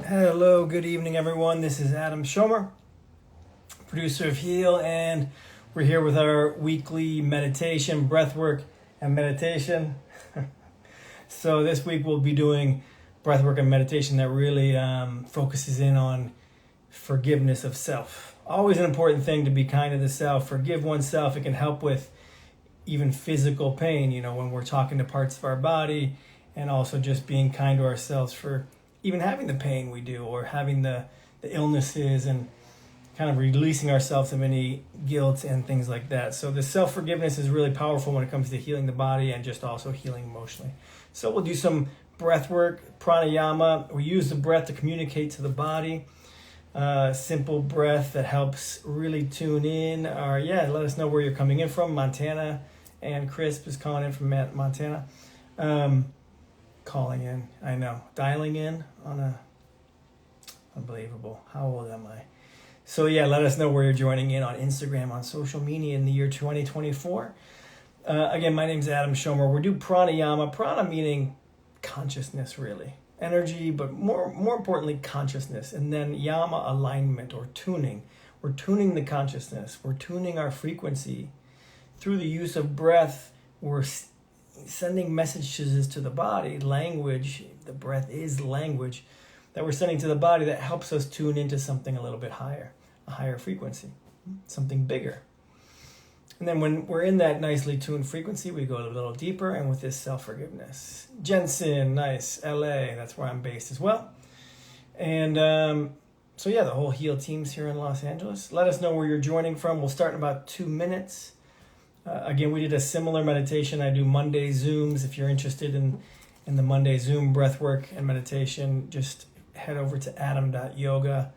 Hello, good evening, everyone. This is Adam Schomer, producer of Heal, and we're here with our weekly meditation, breathwork, and meditation. So this week we'll be doing breathwork and meditation that really focuses in on forgiveness of self. Always an important thing to be kind to the self, forgive oneself. It can help with even physical pain, when we're talking to parts of our body, and also just being kind to ourselves for even having the pain we do, or having the illnesses, and kind of releasing ourselves of any guilt and things like that. So the self-forgiveness is really powerful when it comes to healing the body and just also healing emotionally. So we'll do some breath work, pranayama. We use the breath to communicate to the body. Simple breath that helps really tune in. Let us know where you're coming in from. Montana, and Crisp is calling in from Montana. Calling in, I know, dialing in on a unbelievable. How old am I? So let us know where you're joining in on Instagram, on social media in the year 2024. Again, my name's Adam Schomer. We do pranayama. Prana meaning consciousness, really, energy, but more importantly, consciousness. And then yama, alignment or tuning. We're tuning the consciousness. We're tuning our frequency through the use of breath. We're sending messages to the body, language. The breath is language that we're sending to the body that helps us tune into something a little bit higher, a higher frequency, something bigger. And then when we're in that nicely tuned frequency, we go a little deeper, and with this self-forgiveness. Jensen, nice, LA, that's where I'm based as well. And the whole Heal team's here in Los Angeles. Let us know where you're joining from. We'll start in about 2 minutes. Again, we did a similar meditation. I do Monday Zooms. If you're interested in the Monday Zoom breathwork and meditation, just head over to adam.yoga,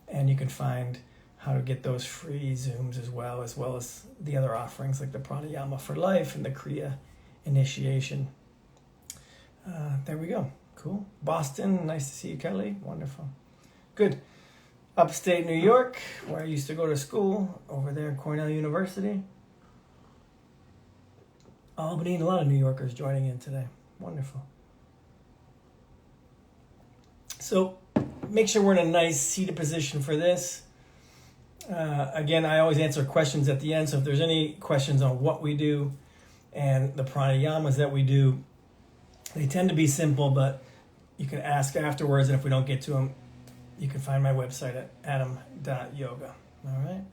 and you can find how to get those free Zooms as well as the other offerings like the Pranayama for Life and the Kriya initiation. There we go. Cool. Boston, nice to see you, Kelly. Wonderful. Good. Upstate New York, where I used to go to school, over there at Cornell University. Albany, and a lot of New Yorkers joining in today. Wonderful. So make sure we're in a nice seated position for this. Again, I always answer questions at the end. So if there's any questions on what we do and the pranayamas that we do, they tend to be simple, but you can ask afterwards. And if we don't get to them, you can find my website at adam.yoga. All right.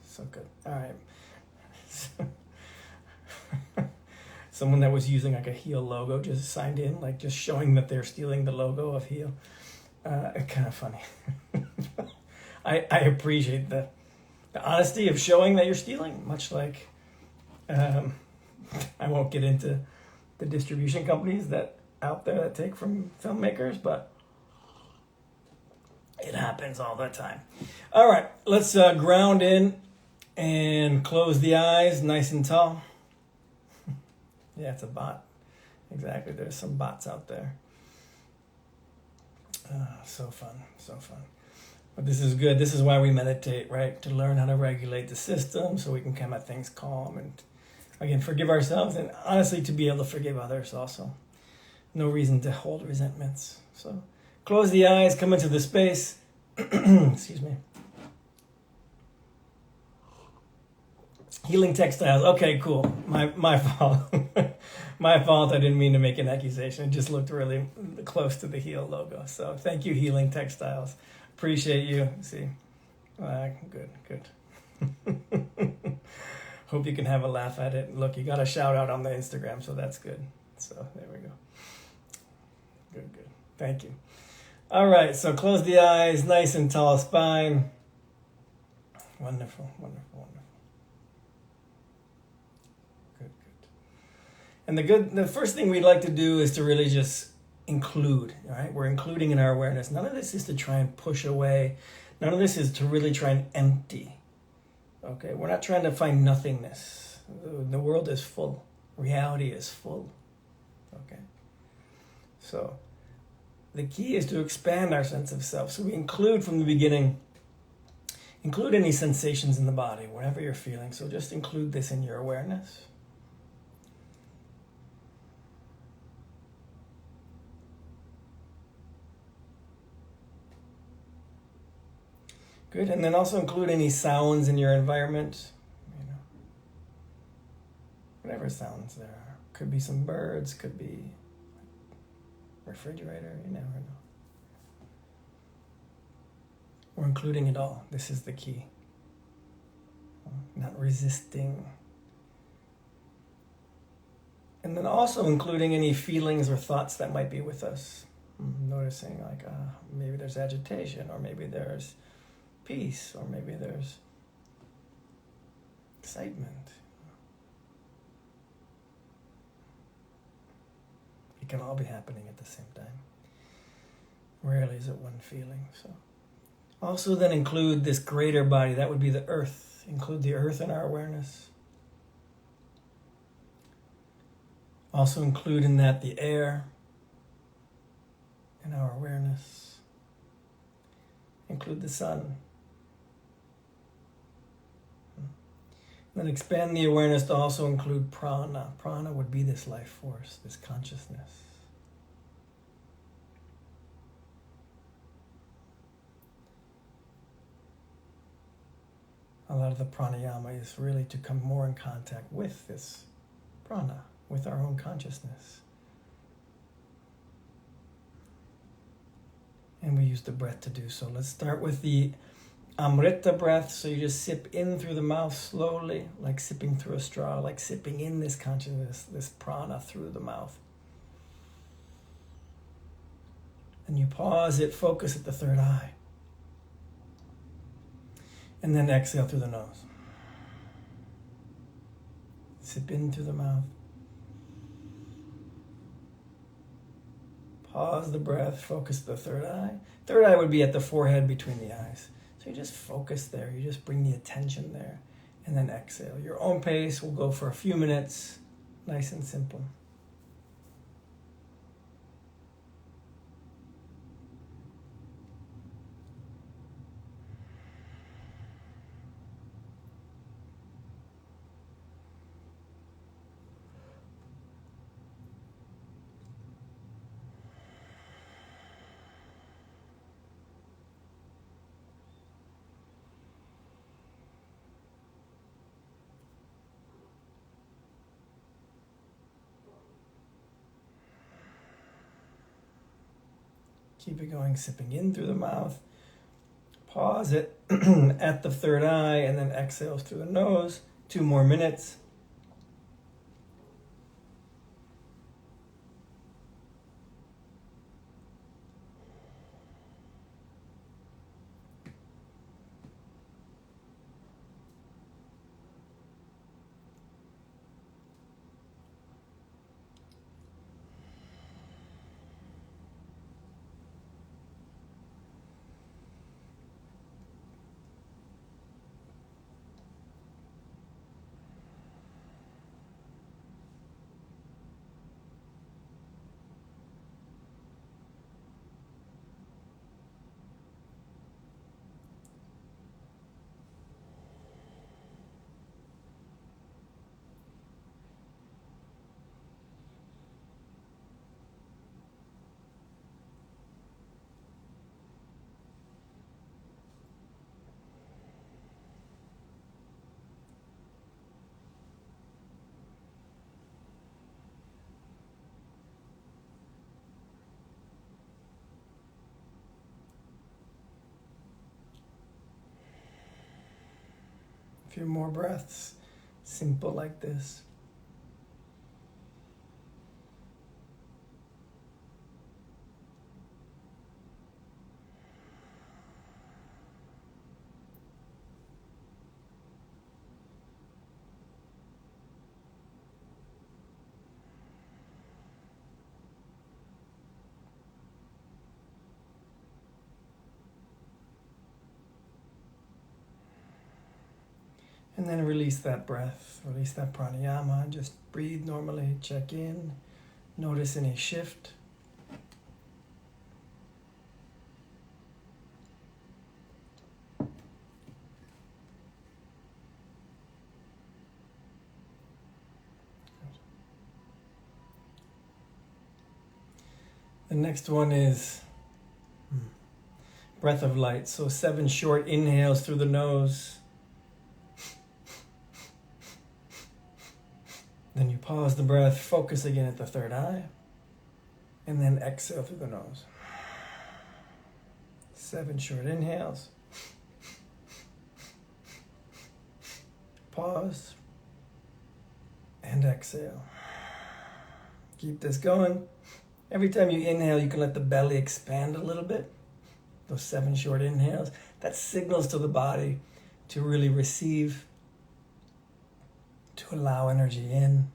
So good. All right. Someone that was using like a Heal logo just signed in, like just showing that they're stealing the logo of Heal. Kind of funny. I appreciate the honesty of showing that you're stealing, much like I won't get into the distribution companies that out there that take from filmmakers, but it happens all the time. All right, let's ground in and close the eyes nice and tall. Yeah, it's a bot. Exactly. There's some bots out there. So fun. But this is good. This is why we meditate, right? To learn how to regulate the system so we can come at things calm and, again, forgive ourselves, and honestly to be able to forgive others also. No reason to hold resentments. So close the eyes, come into the space. Excuse me. Healing textiles. Okay, cool. My fault. My fault. I didn't mean to make an accusation. It just looked really close to the Heal logo. So thank you, Healing Textiles. Appreciate you. See, good. Hope you can have a laugh at it. Look, you got a shout out on the Instagram, so that's good. So there we go. Good. Thank you. All right. So close the eyes. Nice and tall spine. Wonderful. And the first thing we'd like to do is to really just include, all right? We're including in our awareness. None of this is to try and push away. None of this is to really try and empty, okay? We're not trying to find nothingness. The world is full. Reality is full, okay? So the key is to expand our sense of self. So we include from the beginning, include any sensations in the body, whatever you're feeling. So just include this in your awareness. Good. And then also include any sounds in your environment. You know, whatever sounds there are. Could be some birds, could be refrigerator, you never know. We're including it all. This is the key. Not resisting. And then also including any feelings or thoughts that might be with us. Noticing like maybe there's agitation, or maybe there's peace, or maybe there's excitement. It can all be happening at the same time. Rarely is it one feeling. So also then include this greater body. That would be the earth. Include the earth in our awareness. Also include in that the air in our awareness. Include the sun. Then expand the awareness to also include prana. Prana would be this life force, this consciousness. A lot of the pranayama is really to come more in contact with this prana, with our own consciousness. And we use the breath to do so. Let's start with the Amrita breath. So you just sip in through the mouth slowly, like sipping through a straw, like sipping in this consciousness, this prana through the mouth. And you pause it, focus at the third eye. And then exhale through the nose. Sip in through the mouth. Pause the breath, focus the third eye. Third eye would be at the forehead between the eyes. So you just focus there, you just bring the attention there, and then exhale. Your own pace will go for a few minutes, nice and simple. Keep it going, sipping in through the mouth. Pause it at the third eye, and then exhales through the nose. 2 more minutes. A few more breaths, simple like this. And then release that breath, release that pranayama. Just breathe normally, check in, notice any shift. The next one is breath of light. So 7 short inhales through the nose. Then you pause the breath, focus again at the third eye, and then exhale through the nose. 7 short inhales. Pause and exhale. Keep this going. Every time you inhale, you can let the belly expand a little bit. Those 7 short inhales. That signals to the body to really receive, to allow energy in.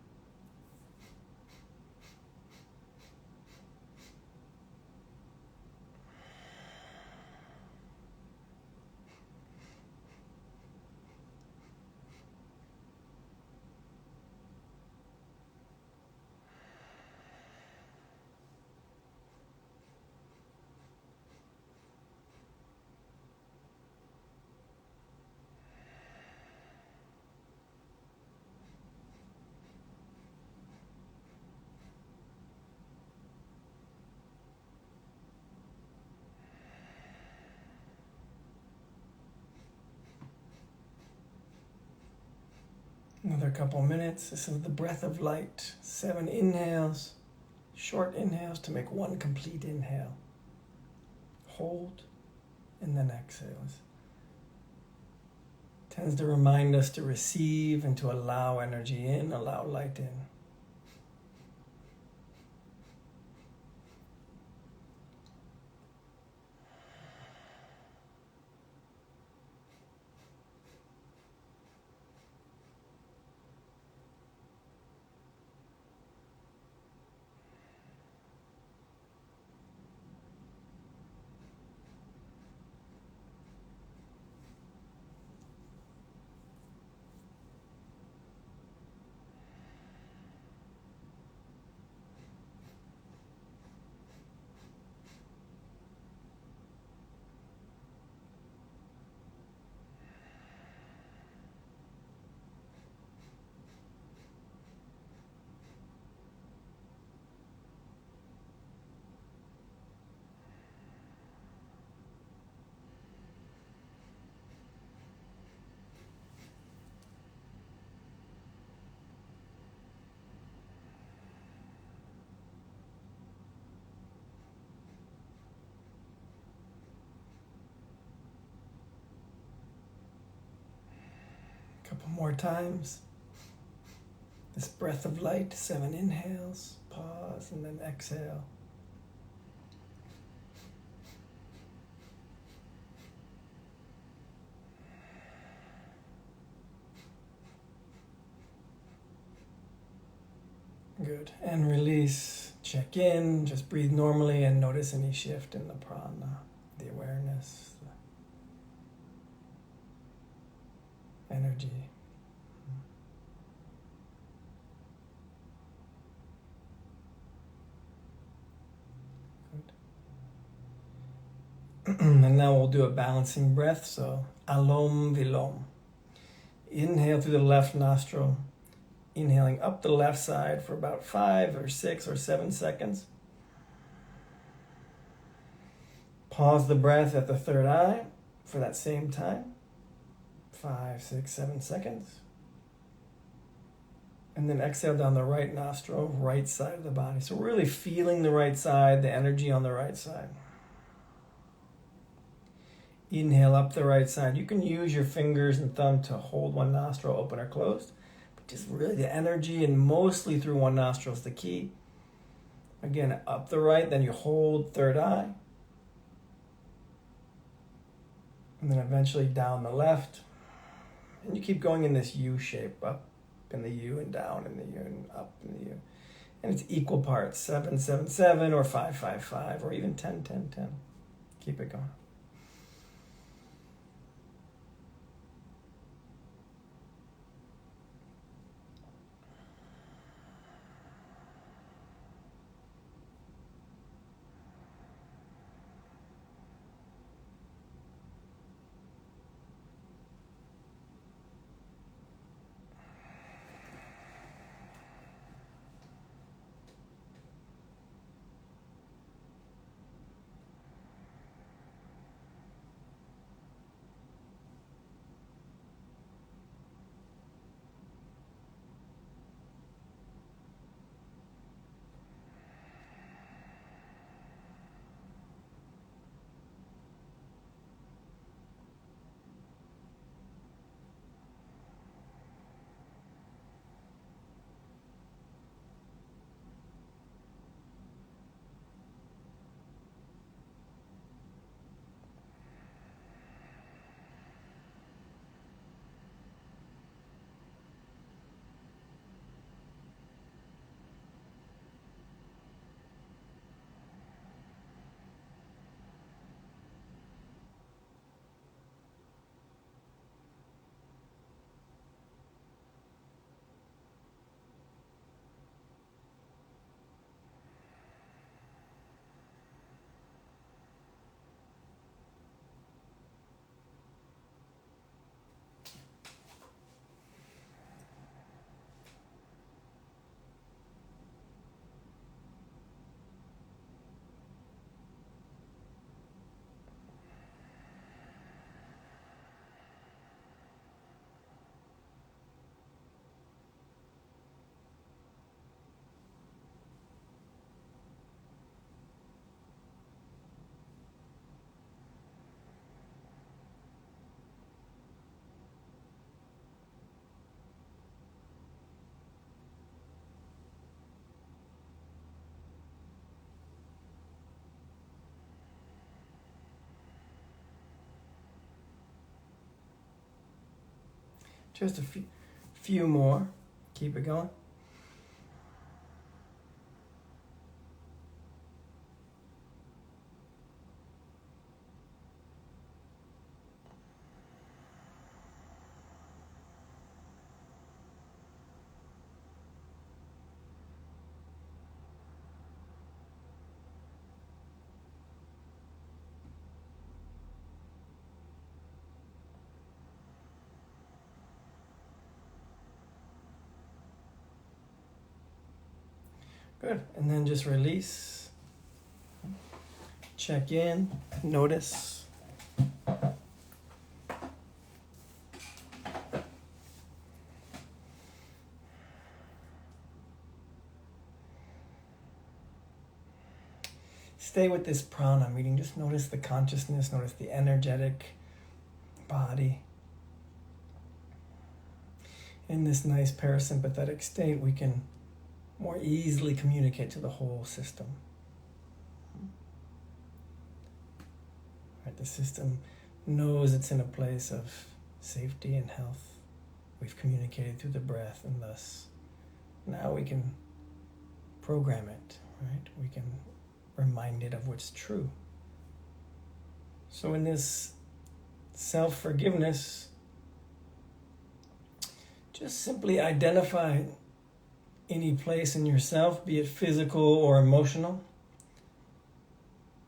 Another couple minutes. This is the breath of light. 7 inhales, short inhales to make 1 complete inhale. Hold, and then exhales. Tends to remind us to receive and to allow energy in, allow light in. Couple more times. This breath of light, 7 inhales, pause, and then exhale. Good. And release. Check in. Just breathe normally and notice any shift in the prana, the awareness, the energy. Good. And now we'll do a balancing breath. So, alom vilom. Inhale through the left nostril. Inhaling up the left side for about 5 or 6 or 7 seconds. Pause the breath at the third eye for that same time. 5, 6, 7 seconds. And then exhale down the right nostril, right side of the body. So really feeling the right side, the energy on the right side. Inhale up the right side. You can use your fingers and thumb to hold one nostril open or closed. Just really the energy and mostly through one nostril is the key. Again, up the right, then you hold third eye. And then eventually down the left. And you keep going in this U shape, up in the U and down in the U and up in the U. And it's equal parts, 7, 7, 7, or 5, 5, 5, or even 10, 10, 10. Keep it going. Just a few more. Keep it going. Good. And then just release. Check in. Notice. Stay with this prana meeting. Just notice the consciousness. Notice the energetic body. In this nice parasympathetic state, we can more easily communicate to the whole system. Right, the system knows it's in a place of safety and health. We've communicated through the breath, and thus now we can program it, right? We can remind it of what's true. So in this self-forgiveness, just simply identify any place in yourself, be it physical or emotional,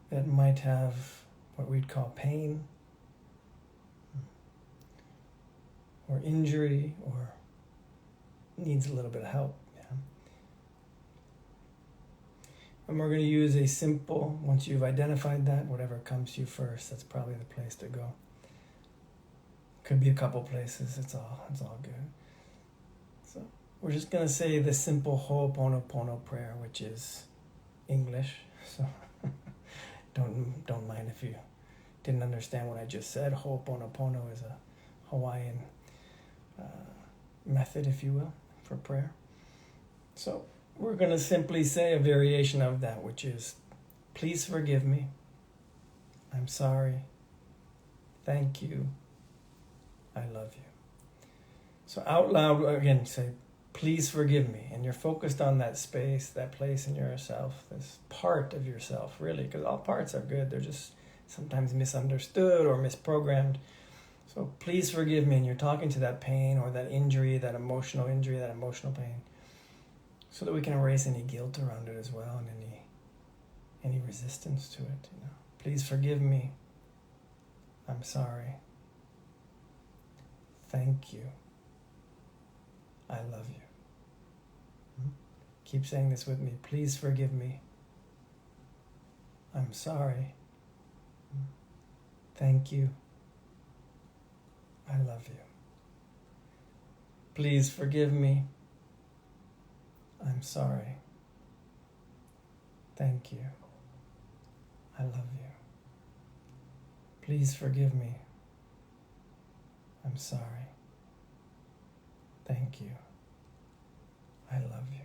that might have what we'd call pain or injury or needs a little bit of help. Yeah. And we're going to use a simple, once you've identified that, whatever comes to you first, that's probably the place to go. Could be a couple places, it's all good. So we're just going to say the simple Ho'oponopono prayer, which is English, so don't mind if you didn't understand what I just said. Ho'oponopono is a Hawaiian method, if you will, for prayer. So we're going to simply say a variation of that, which is, please forgive me, I'm sorry, thank you, I love you. So out loud, again, say, please forgive me. And you're focused on that space, that place in yourself, this part of yourself, really, because all parts are good. They're just sometimes misunderstood or misprogrammed. So please forgive me. And you're talking to that pain or that injury, that emotional pain, so that we can erase any guilt around it as well and any resistance to it. You know, please forgive me. I'm sorry. Thank you. I love you. Keep saying this with me. Please forgive me. I'm sorry. Thank you. I love you. Please forgive me. I'm sorry. Thank you. I love you. Please forgive me. I'm sorry. Thank you. I love you.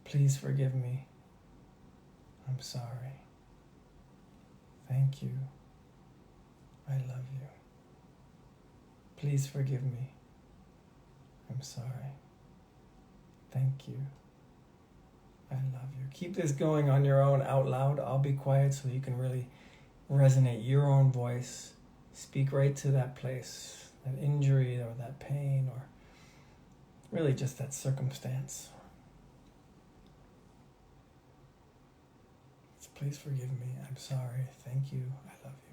Please forgive me. I'm sorry. Thank you. I love you. Please forgive me. I'm sorry. Thank you. I love you. Keep this going on your own out loud. I'll be quiet so you can really resonate your own voice. Speak right to that place, that injury or that pain or really just that circumstance. So please forgive me. I'm sorry. Thank you. I love you.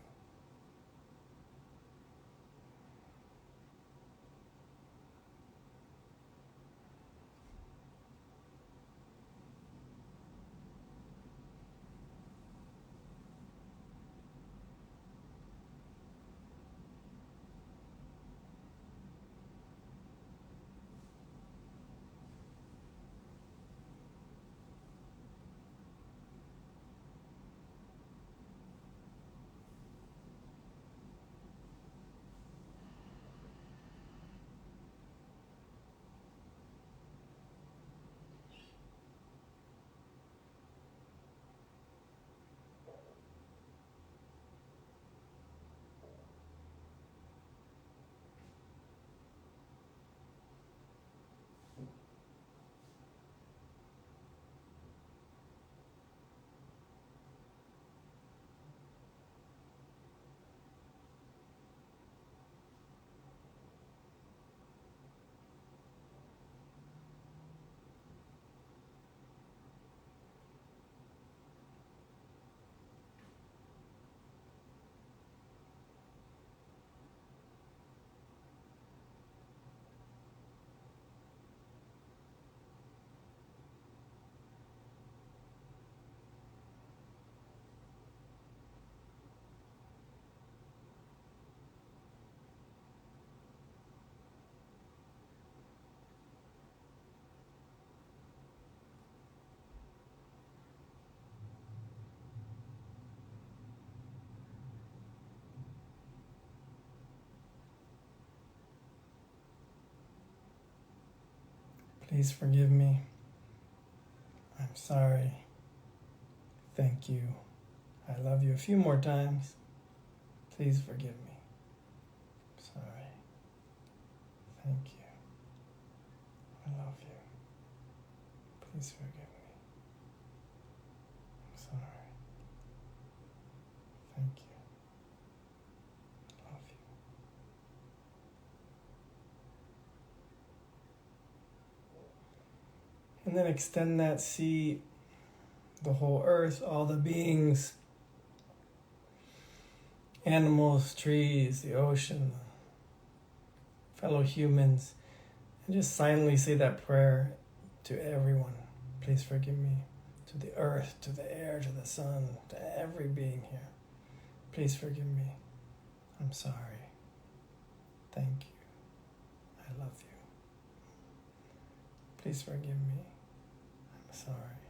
Please forgive me. I'm sorry. Thank you. I love you. A few more times. Please forgive me. Sorry. Thank you. I love you. Please forgive me. I'm sorry. Thank you. I love you. And then extend that, see the whole earth, all the beings, animals, trees, the ocean, fellow humans, and just silently say that prayer to everyone. Please forgive me. To the earth, to the air, to the sun, to every being here. Please forgive me. I'm sorry. Thank you. I love you. Please forgive me. I'm sorry.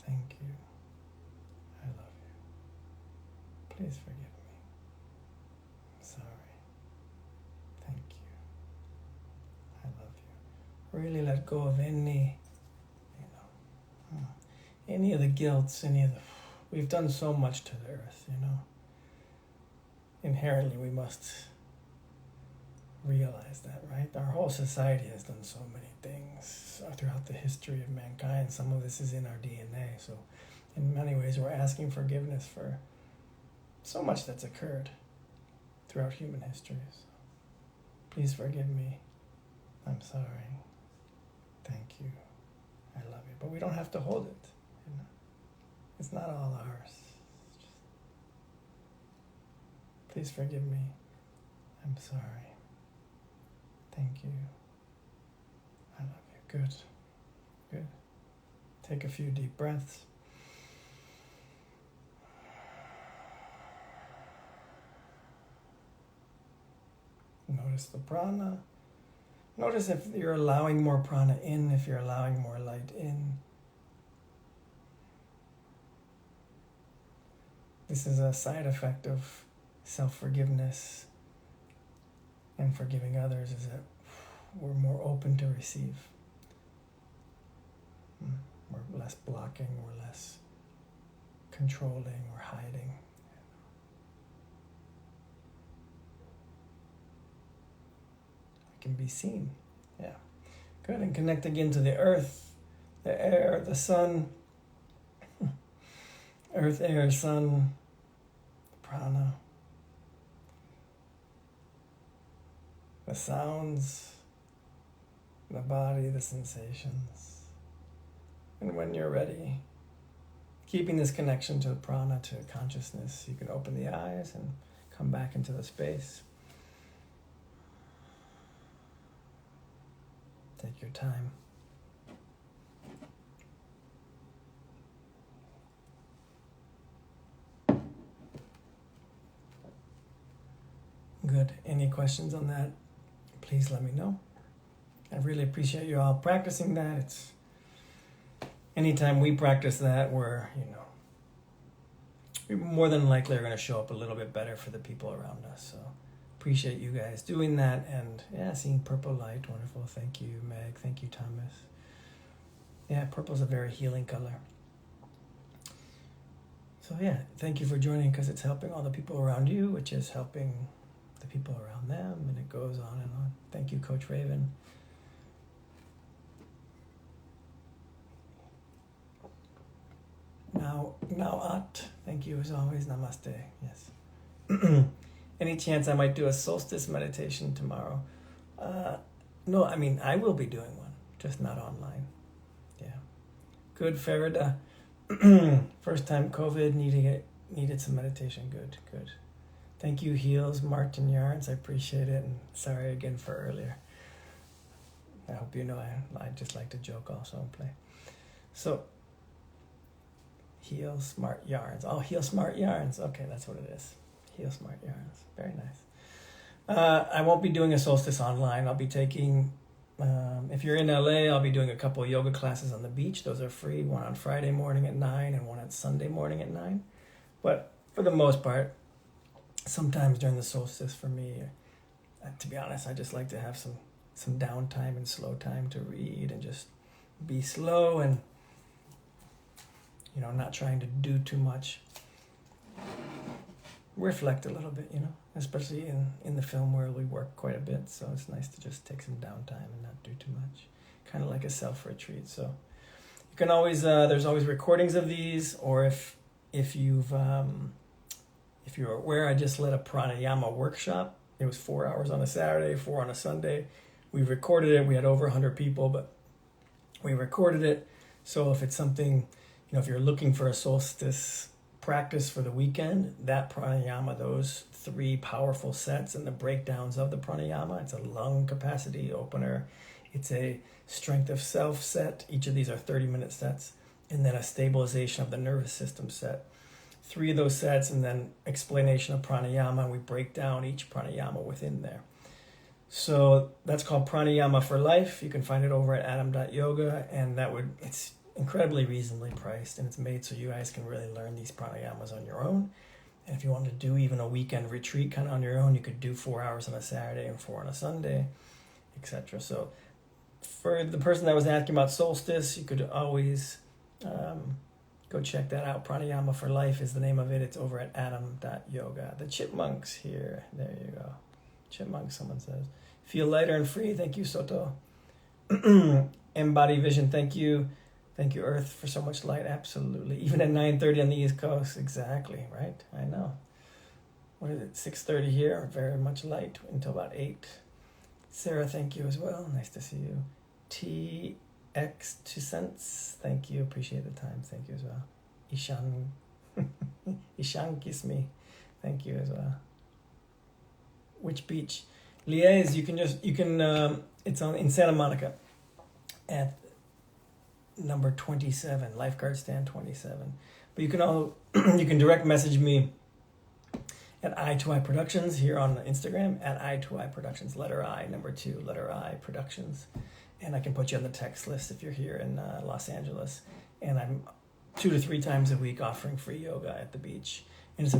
Thank you. I love you. Please forgive me. I'm sorry. Thank you. I love you. Really let go of any of the guilts, we've done so much to the earth, Inherently, we must realize that, right? Our whole society has done so many things throughout the history of mankind. Some of this is in our DNA. So in many ways, we're asking forgiveness for so much that's occurred throughout human history. So please forgive me. I'm sorry. Thank you. I love you. But we don't have to hold it. It's not all ours. Please forgive me. I'm sorry. Thank you. I love you. Good. Good. Take a few deep breaths. Notice the prana. Notice if you're allowing more prana in, if you're allowing more light in. This is a side effect of self-forgiveness and forgiving others, is that we're more open to receive. We're less blocking, we're less controlling, we're hiding. We can be seen. Yeah. Good. And connect again to the earth, the air, the sun. Earth, air, sun, prana. The sounds, the body, the sensations. And when you're ready, keeping this connection to the prana, to consciousness, you can open the eyes and come back into the space. Take your time. Good. Any questions on that? Please let me know. I really appreciate you all practicing that. It's anytime we practice that, we're more than likely are going to show up a little bit better for the people around us. So appreciate you guys doing that. And yeah, seeing purple light, wonderful. Thank you, Meg. Thank you, Thomas. Yeah, purple's a very healing color. So yeah, thank you for joining, because it's helping all the people around you, which is helping the people around them, and it goes on and on. Thank you, Coach Raven. Now, thank you as always. Namaste. Yes. Any chance I might do a solstice meditation tomorrow? No, I will be doing one, just not online. Yeah. Good, Farida. First time COVID, needed some meditation. Good. Thank you, Heels, Martin Yarns. I appreciate it. And sorry again for earlier. I hope you know I just like to joke also and play. So, Heal Smart Yarns. Oh, Heal Smart Yarns. Okay, that's what it is. Heal Smart Yarns. Very nice. I won't be doing a solstice online. I'll be taking, if you're in LA, I'll be doing a couple of yoga classes on the beach. Those are free. One on Friday morning at 9 and one on Sunday morning at 9. But for the most part, sometimes during the solstice for me, to be honest, I just like to have some some downtime and slow time to read and just be slow and, you know, not trying to do too much. Reflect a little bit, you know, especially in the film where we work quite a bit. So it's nice to just take some downtime and not do too much. Kind of like a self-retreat. So you can always, there's always recordings of these, or if you're aware, I just led a pranayama workshop. It was 4 hours on a Saturday, 4 on a Sunday. We recorded it. We had over 100 people, but we recorded it. So if it's something, you know, if you're looking for a solstice practice for the weekend, that pranayama, those 3 powerful sets and the breakdowns of the pranayama, it's a lung capacity opener. It's a strength of self set. Each of these are 30-minute sets. And then a stabilization of the nervous system set. 3 of those sets, and then explanation of pranayama. We break down each pranayama within there. So that's called Pranayama for Life. You can find it over at adam.yoga, and it's incredibly reasonably priced, and it's made so you guys can really learn these pranayamas on your own. And if you want to do even a weekend retreat kind of on your own, you could do 4 hours on a Saturday and 4 on a Sunday, etc. So for the person that was asking about solstice, you could always go check that out. Pranayama for Life is the name of it. It's over at adam.yoga. The chipmunks here. There you go. Chipmunks, someone says. Feel lighter and free. Thank you, Soto. Embody Vision. Thank you. Thank you, Earth, for so much light. Absolutely. Even at 9:30 on the East Coast. Exactly, right? I know. What is it? 6:30 here. Very much light until about 8. Sarah, thank you as well. Nice to see you. TX2 cents. Thank you. Appreciate the time. Thank you as well. Ishan. Ishan kiss me. Thank you as well. Which beach? Liège. You can it's in Santa Monica at number 27, lifeguard stand 27. But you can direct message me at I2I Productions here on Instagram, at I2I Productions, letter I, number 2, letter I Productions. And I can put you on the text list if you're here in Los Angeles. And I'm 2 to 3 times a week offering free yoga at the beach. And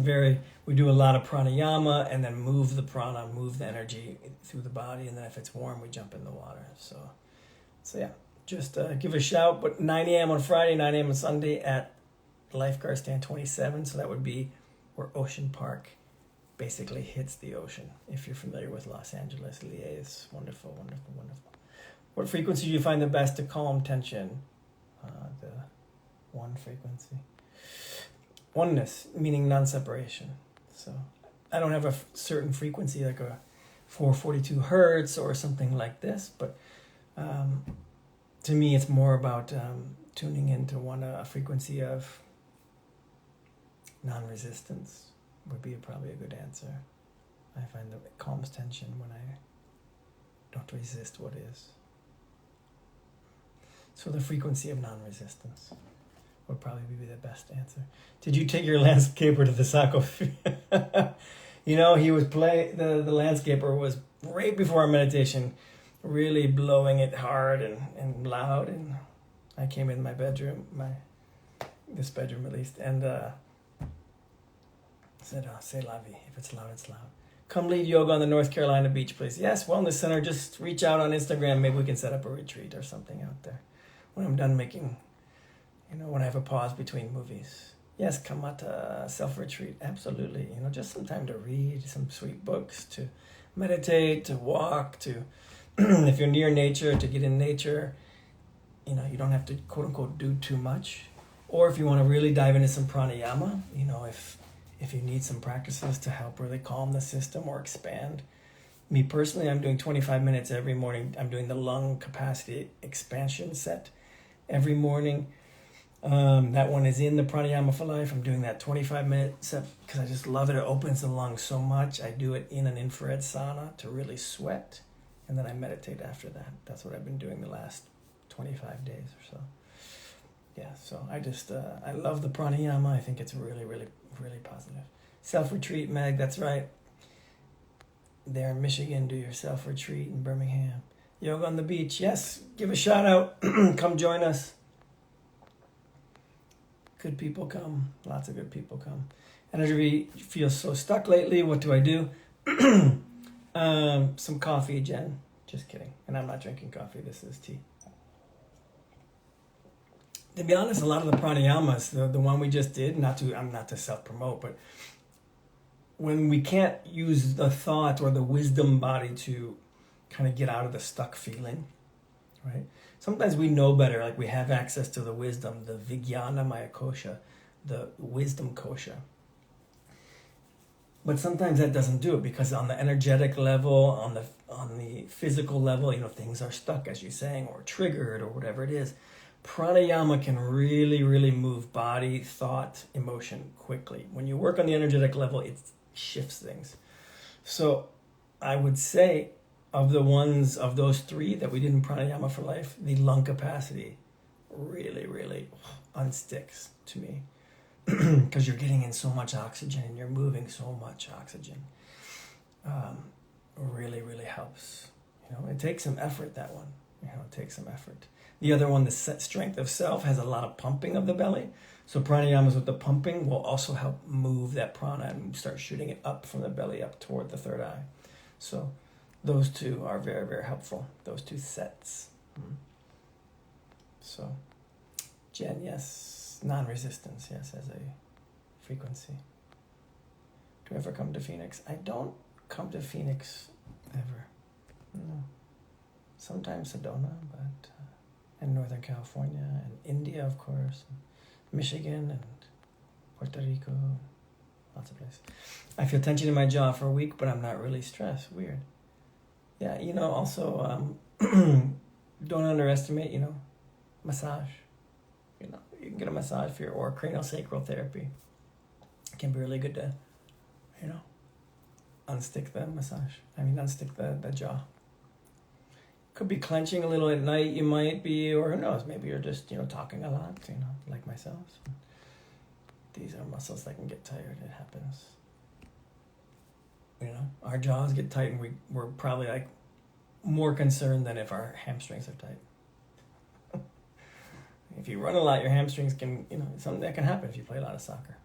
we do a lot of pranayama and then move the prana, move the energy through the body. And then if it's warm, we jump in the water. So yeah, just give a shout. But 9 a.m. on Friday, 9 a.m. on Sunday at lifeguard stand 27. So that would be where Ocean Park basically hits the ocean. If you're familiar with Los Angeles, Liège, wonderful, wonderful, wonderful. What frequency do you find the best to calm tension? The 1 frequency. Oneness, meaning non-separation. So I don't have a certain frequency like a 442 hertz or something like this, but to me it's more about tuning into a frequency of non-resistance would be probably a good answer. I find that it calms tension when I don't resist what is. So the frequency of non-resistance would probably be the best answer. Did you take your landscaper to the Saco? You know, he was the landscaper was right before our meditation, really blowing it hard and loud. And I came in my bedroom, this bedroom at least, and said, "C'est la vie. If it's loud, it's loud. Come lead yoga on the North Carolina beach, please." Yes, Wellness Center. Just reach out on Instagram. Maybe we can set up a retreat or something out there when I'm done making. When I have a pause between movies. Yes, Kamata, self-retreat, absolutely. Just some time to read, some sweet books, to meditate, to walk, to, if you're near nature, to get in nature. You don't have to, quote-unquote, do too much. Or if you want to really dive into some pranayama, if you need some practices to help really calm the system or expand. Me personally, I'm doing 25 minutes every morning. I'm doing the lung capacity expansion set every morning. That one is in the Pranayama for Life. I'm doing that 25-minute set because I just love it. It opens the lungs so much. I do it in an infrared sauna to really sweat, and then I meditate after that. That's what I've been doing the last 25 days or so. Yeah, so I love the pranayama. I think it's really, really, really positive. Self-retreat, Meg, that's right. There in Michigan, do your self-retreat in Birmingham. Yoga on the beach, yes, give a shout out. Come join us. Good people come. Lots of good people come. Energy feels so stuck lately. What do I do? Some coffee, Jen. Just kidding. And I'm not drinking coffee. This is tea. To be honest, a lot of the pranayamas, the one we just did, I'm not to self-promote, but when we can't use the thought or the wisdom body to kind of get out of the stuck feeling, right? Sometimes we know better, like we have access to the wisdom, the Vijnana Maya Kosha, the wisdom kosha. But sometimes that doesn't do it, because on the energetic level, on the physical level, things are stuck, as you're saying, or triggered, or whatever it is. Pranayama can really, really move body, thought, emotion quickly. When you work on the energetic level, it shifts things. So I would say of those three that we did in Pranayama for Life, the lung capacity really, really unsticks to me. Because you're getting in so much oxygen and you're moving so much oxygen. Really, really helps. It takes some effort, that one. It takes some effort. The other one, the strength of self, has a lot of pumping of the belly. So pranayamas with the pumping will also help move that prana and start shooting it up from the belly up toward the third eye. So those two are very, very helpful. Those two sets. So Jen, yes. Non-resistance, yes, as a frequency. Do you ever come to Phoenix? I don't come to Phoenix ever. No. Sometimes Sedona, but and Northern California, and India, of course, and Michigan, and Puerto Rico, lots of places. I feel tension in my jaw for a week, but I'm not really stressed. Weird. Yeah, also, don't underestimate, massage. You can get a massage for or craniosacral therapy. It can be really good to, unstick the jaw. Could be clenching a little at night, you might be, or who knows, maybe you're just, talking a lot, like myself. These are muscles that can get tired, it happens. Our jaws get tight and we're probably like more concerned than if our hamstrings are tight. If you run a lot, your hamstrings can, something that can happen if you play a lot of soccer.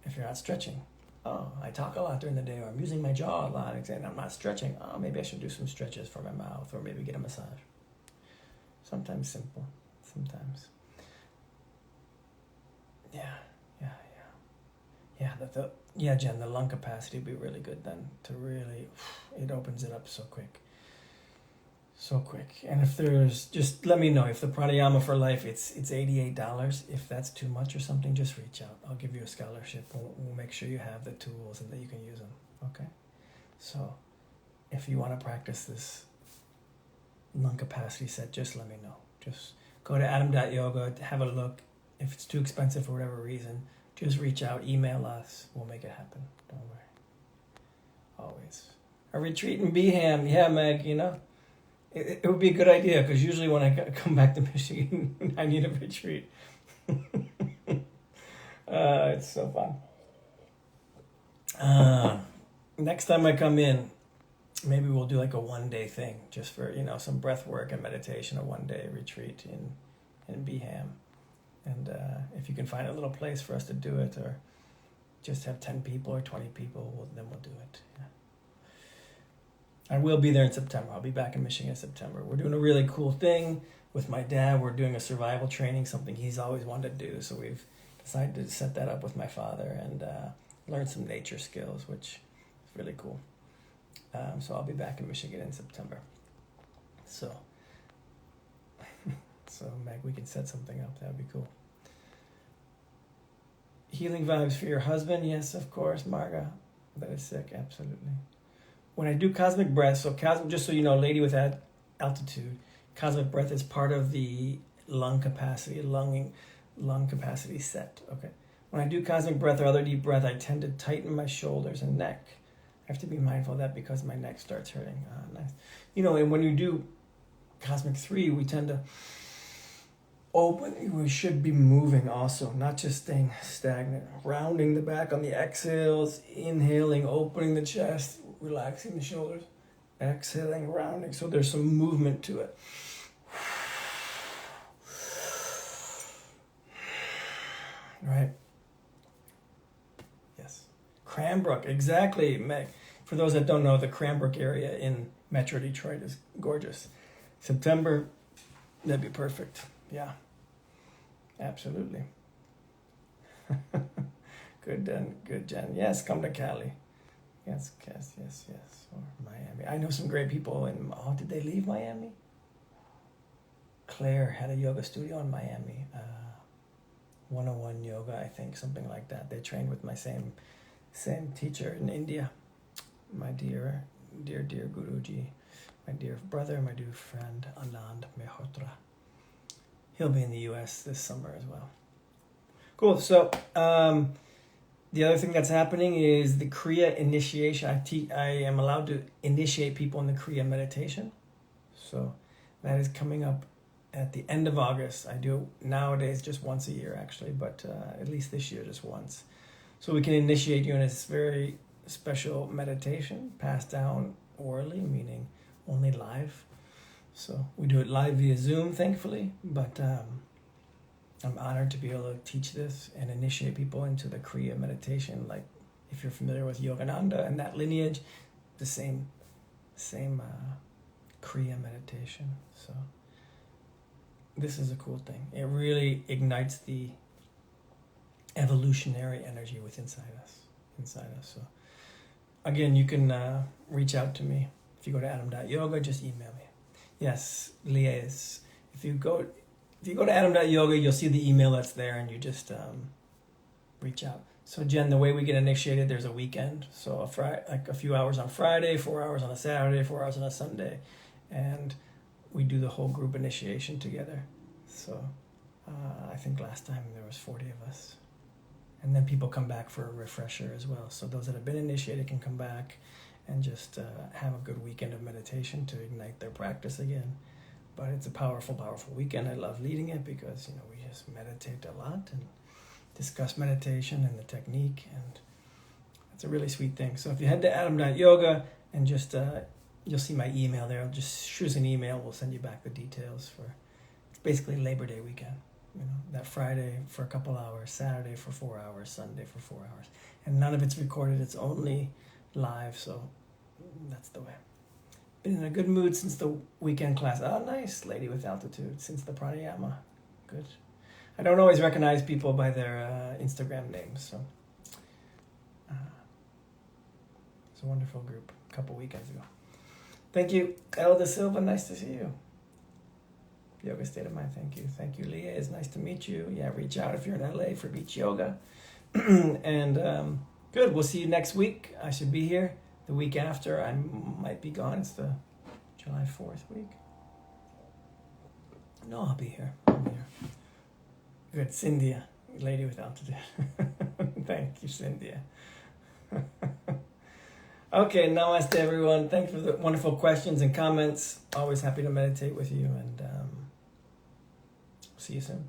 If you're not stretching. Oh, I talk a lot during the day, or I'm using my jaw a lot, and I'm not stretching. Oh, maybe I should do some stretches for my mouth, or maybe get a massage. Sometimes simple, sometimes. Yeah, Jen, the lung capacity would be really good then, to really, it opens it up so quick. So quick. And if just let me know. If the Pranayama for Life, it's $88. If that's too much or something, just reach out. I'll give you a scholarship. We'll make sure you have the tools and that you can use them. Okay? So if you want to practice this lung capacity set, just let me know. Just go to adam.yoga, have a look. If it's too expensive for whatever reason, just reach out, email us. We'll make it happen. Don't worry. Always. A retreat in Beham. Yeah, Meg, It would be a good idea, because usually when I come back to Michigan, I need a retreat. It's so fun. Next time I come in, maybe we'll do like a one-day thing, just for, some breath work and meditation, a one-day retreat in Beham. And if you can find a little place for us to do it, or just have 10 people or 20 people, then we'll do it. Yeah. I will be there in September. I'll be back in Michigan in September. We're doing a really cool thing with my dad. We're doing a survival training, something he's always wanted to do. So we've decided to set that up with my father and learn some nature skills, which is really cool. So I'll be back in Michigan in September. So Meg, we can set something up. That would be cool. Healing vibes for your husband. Yes, of course, Marga. That is sick. Absolutely. When I do cosmic breath, just so you know, lady with altitude, cosmic breath is part of the lung capacity set. Okay. When I do cosmic breath or other deep breath, I tend to tighten my shoulders and neck. I have to be mindful of that because my neck starts hurting. Nice. And when you do cosmic 3, we tend to open. We should be moving also, not just staying stagnant. Rounding the back on the exhales, inhaling, opening the chest, relaxing the shoulders, exhaling, rounding. So there's some movement to it. Right? Yes. Cranbrook, exactly, Meg. For those that don't know, the Cranbrook area in Metro Detroit is gorgeous. September, that'd be perfect. Yeah, absolutely. Good, Jen. Yes, come to Cali. Yes. Or Miami. I know some great people in, did they leave Miami? Claire had a yoga studio in Miami. 101 Yoga, I think, something like that. They trained with my same teacher in India. My dear Guruji, my dear brother, my dear friend, Anand Mehrotra. He'll be in the US this summer as well. Cool. So the other thing that's happening is the Kriya initiation. I am allowed to initiate people in the Kriya meditation. So that is coming up at the end of August. I do it nowadays just once a year, actually, but at least this year just once. So we can initiate you in this very special meditation, passed down orally, meaning only live. So we do it live via Zoom, thankfully, but I'm honored to be able to teach this and initiate people into the Kriya meditation. Like if you're familiar with Yogananda and that lineage, the same Kriya meditation. So this is a cool thing. It really ignites the evolutionary energy inside us. So again, you can reach out to me. If you go to adam.yoga, just email me. Yes, liaise. If you go to adam.yoga, you'll see the email that's there, and you just reach out. So Jen, the way we get initiated, there's a weekend. So a few hours on Friday, 4 hours on a Saturday, 4 hours on a Sunday, and we do the whole group initiation together. So I think last time there was 40 of us. And then people come back for a refresher as well. So those that have been initiated can come back and just have a good weekend of meditation to ignite their practice again. But it's a powerful, powerful weekend. I love leading it because, we just meditate a lot and discuss meditation and the technique. And it's a really sweet thing. So if you head to adam.yoga and just, you'll see my email there. Just shoot us an email. We'll send you back the details for, it's basically Labor Day weekend. That Friday for a couple hours, Saturday for 4 hours, Sunday for 4 hours. And none of it's recorded. It's only live. So that's the way. Been in a good mood since the weekend class. Oh, nice. Lady with altitude. Since the pranayama. Good. I don't always recognize people by their Instagram names. So it's a wonderful group a couple weekends ago. Thank you, El Da Silva. Nice to see you. Yoga State of Mind, thank you. Thank you, Leah. It's nice to meet you. Yeah, reach out if you're in LA for beach yoga. And good, we'll see you next week. I should be here. The week after, I might be gone. It's the July 4th week. No, I'll be here. Good, Cynthia, lady with altitude. Thank you, Cynthia. Okay, namaste, everyone. Thanks for the wonderful questions and comments. Always happy to meditate with you, and see you soon.